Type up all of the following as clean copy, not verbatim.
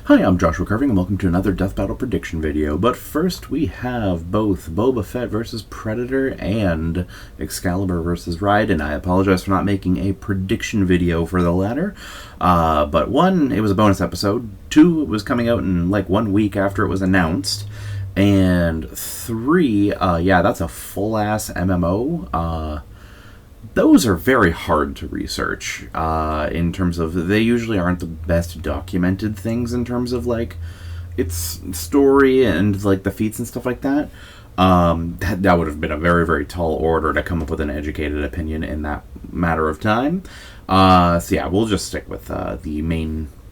Hi, I'm Joshua Carving, and welcome to another Death Battle prediction video. But first, we have both Boba Fett versus Predator and Excalibur versus Raiden. I apologize for not making a prediction video for the latter. But one, it was a bonus episode. Two, it was coming out in like 1 week after it was announced. And three, yeah, that's a full-ass MMO. Those are very hard to research in terms of, they usually aren't the best documented things in terms of like its story and like the feats and stuff like that. That would have been a very, very tall order to come up with an educated opinion in that matter of time. So yeah, we'll just stick with the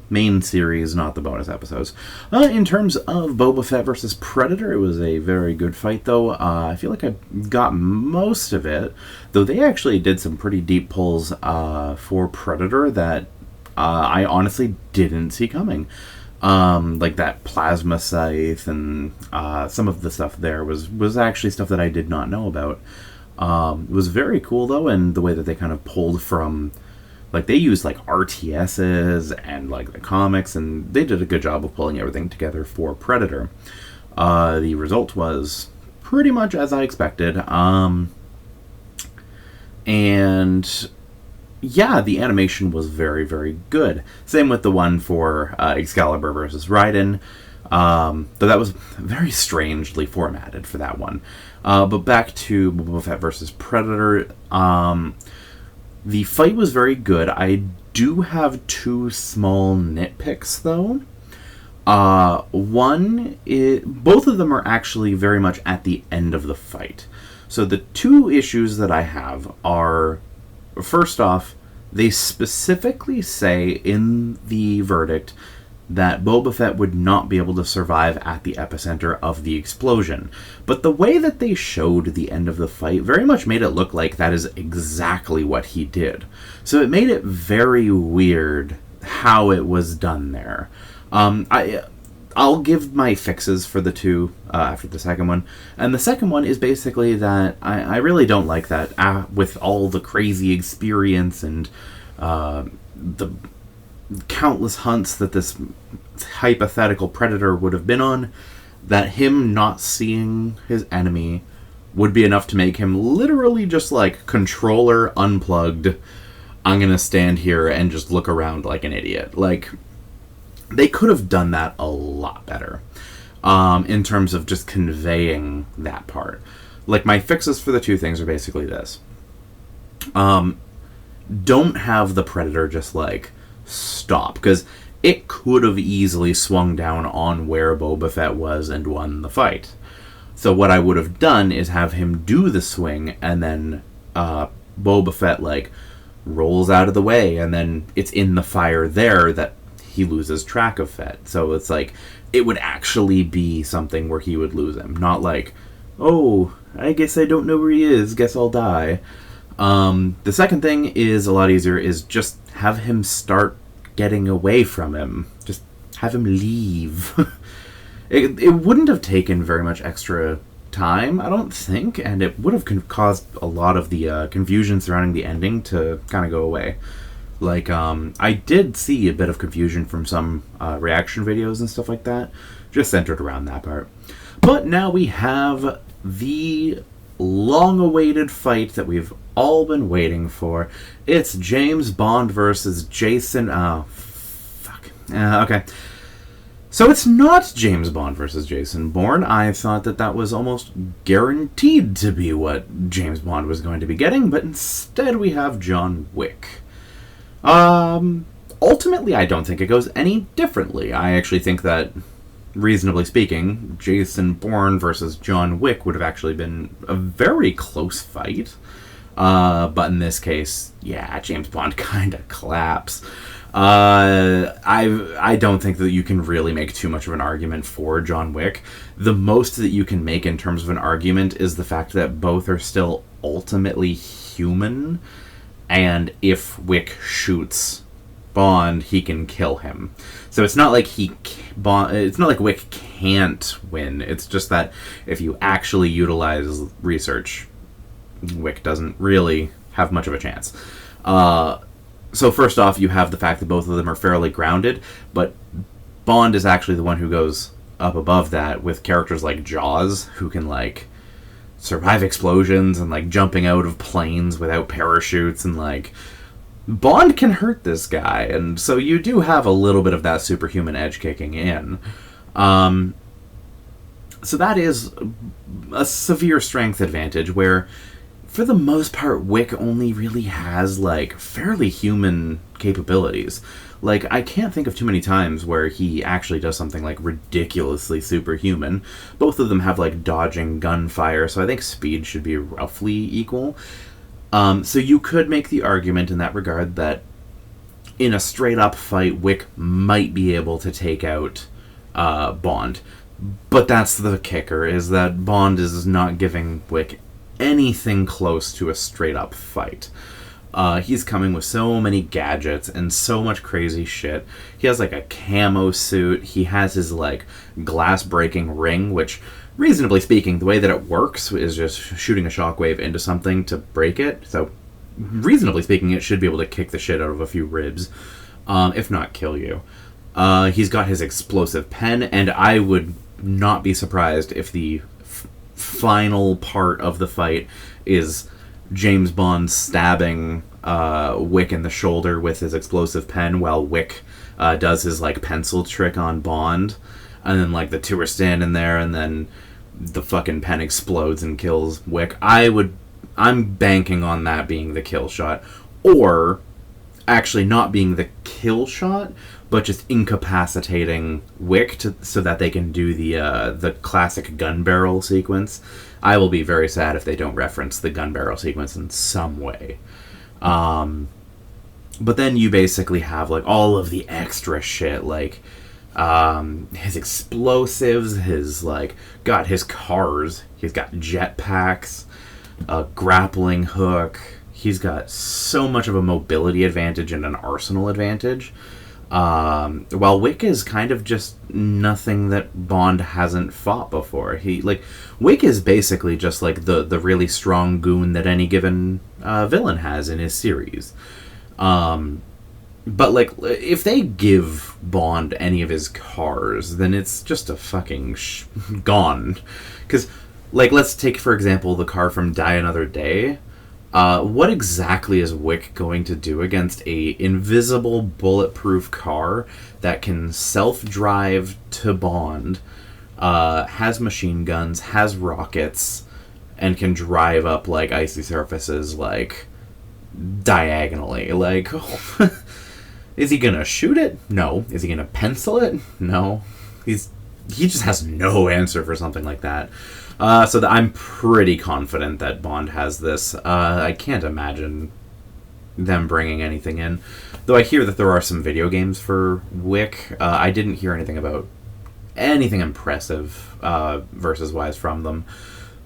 main series, not the bonus episodes. In terms of Boba Fett versus Predator, it was a very good fight, though. I feel like I got most of it, though they actually did some pretty deep pulls for Predator that I honestly didn't see coming. Like that plasma scythe and some of the stuff there was actually stuff that I did not know about. It was very cool, though, and the way that they kind of pulled from... Like, they used, like, RTSs and, like, the comics, and they did a good job of pulling everything together for Predator. The result was pretty much as I expected. And, yeah, the animation was very, very good. Same with the one for Excalibur versus Raiden. Though that was very strangely formatted for that one. But back to Boba Fett versus Predator, the fight was very good. I do have two small nitpicks, though. One, both of them are actually very much at the end of the fight. So the two issues that I have are, first off, they specifically say in the verdict that Boba Fett would not be able to survive at the epicenter of the explosion. But the way that they showed the end of the fight very much made it look like that is exactly what he did. So it made it very weird how it was done there. I'll give my fixes for the two after the second one. And the second one is basically that I really don't like that with all the crazy experience and the countless hunts that this hypothetical predator would have been on, that him not seeing his enemy would be enough to make him literally just like controller unplugged. I'm gonna stand here and just look around like an idiot. Like, they could have done that a lot better in terms of just conveying that part. Like, my fixes for the two things are basically this. Don't have the predator just like stop, because it could have easily swung down on where Boba Fett was and won the fight. So what I would have done is have him do the swing, and then Boba Fett like rolls out of the way, and then it's in the fire there that he loses track of Fett. So it's like, it would actually be something where he would lose him, not like, oh, I guess I don't know where he is, guess I'll die. The second thing is a lot easier, is just have him start getting away from him. Just have him leave. It wouldn't have taken very much extra time, I don't think, and it would have caused a lot of the confusion surrounding the ending to kind of go away. Like, I did see a bit of confusion from some reaction videos and stuff like that, just centered around that part. But now we have the long-awaited fight that we've all been waiting for. It's James Bond versus Jason... Oh, fuck. Okay. So it's not James Bond versus Jason Bourne. I thought that was almost guaranteed to be what James Bond was going to be getting, but instead we have John Wick. Ultimately, I don't think it goes any differently. I actually think that, reasonably speaking, Jason Bourne versus John Wick would have actually been a very close fight. But in this case, yeah, James Bond kind of claps. I don't think that you can really make too much of an argument for John Wick. The most that you can make in terms of an argument is the fact that both are still ultimately human, and if Wick shoots Bond, he can kill him. So it's not like it's not like Wick can't win. It's just that if you actually utilize research, Wick doesn't really have much of a chance. So first off, you have the fact that both of them are fairly grounded, but Bond is actually the one who goes up above that with characters like Jaws, who can, like, survive explosions and, like, jumping out of planes without parachutes, and, like, Bond can hurt this guy, and so you do have a little bit of that superhuman edge kicking in. So that is a severe strength advantage, where for the most part Wick only really has, like, fairly human capabilities. Like, I can't think of too many times where he actually does something, like, ridiculously superhuman. Both of them have, like, dodging gunfire, so I think speed should be roughly equal. So you could make the argument in that regard that in a straight-up fight, Wick might be able to take out Bond. But that's the kicker, is that Bond is not giving Wick anything close to a straight-up fight. He's coming with so many gadgets and so much crazy shit. He has, like, a camo suit. He has his, like, glass-breaking ring, which, reasonably speaking, the way that it works is just shooting a shockwave into something to break it. So, reasonably speaking, it should be able to kick the shit out of a few ribs, if not kill you. He's got his explosive pen, and I would not be surprised if the final part of the fight is James Bond stabbing Wick in the shoulder with his explosive pen while Wick does his, like, pencil trick on Bond. And then, like, the two are standing there, and then the fucking pen explodes and kills Wick. I'm banking on that being the kill shot. Or actually not being the kill shot, but just incapacitating Wick so that they can do the classic gun barrel sequence. I will be very sad if they don't reference the gun barrel sequence in some way. But then you basically have, like, all of the extra shit, like his explosives, his, like, his cars. He's got jetpacks, a grappling hook. He's got so much of a mobility advantage and an arsenal advantage. While Wick is kind of just nothing that Bond hasn't fought before. Wick is basically just, like, the really strong goon that any given villain has in his series. But, like, if they give Bond any of his cars, then it's just a fucking gone. Because, like, let's take, for example, the car from Die Another Day. What exactly is Wick going to do against a invisible, bulletproof car that can self-drive to Bond, has machine guns, has rockets, and can drive up, like, icy surfaces, like, diagonally? Like, is he gonna shoot it? No. Is he gonna pencil it? No. He just has no answer for something like that. So I'm pretty confident that Bond has this. I can't imagine them bringing anything in. Though I hear that there are some video games for Wick. I didn't hear anything about anything impressive versus-wise from them.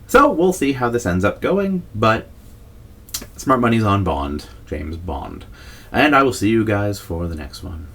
So we'll see how this ends up going. But smart money's on Bond. James Bond. And I will see you guys for the next one.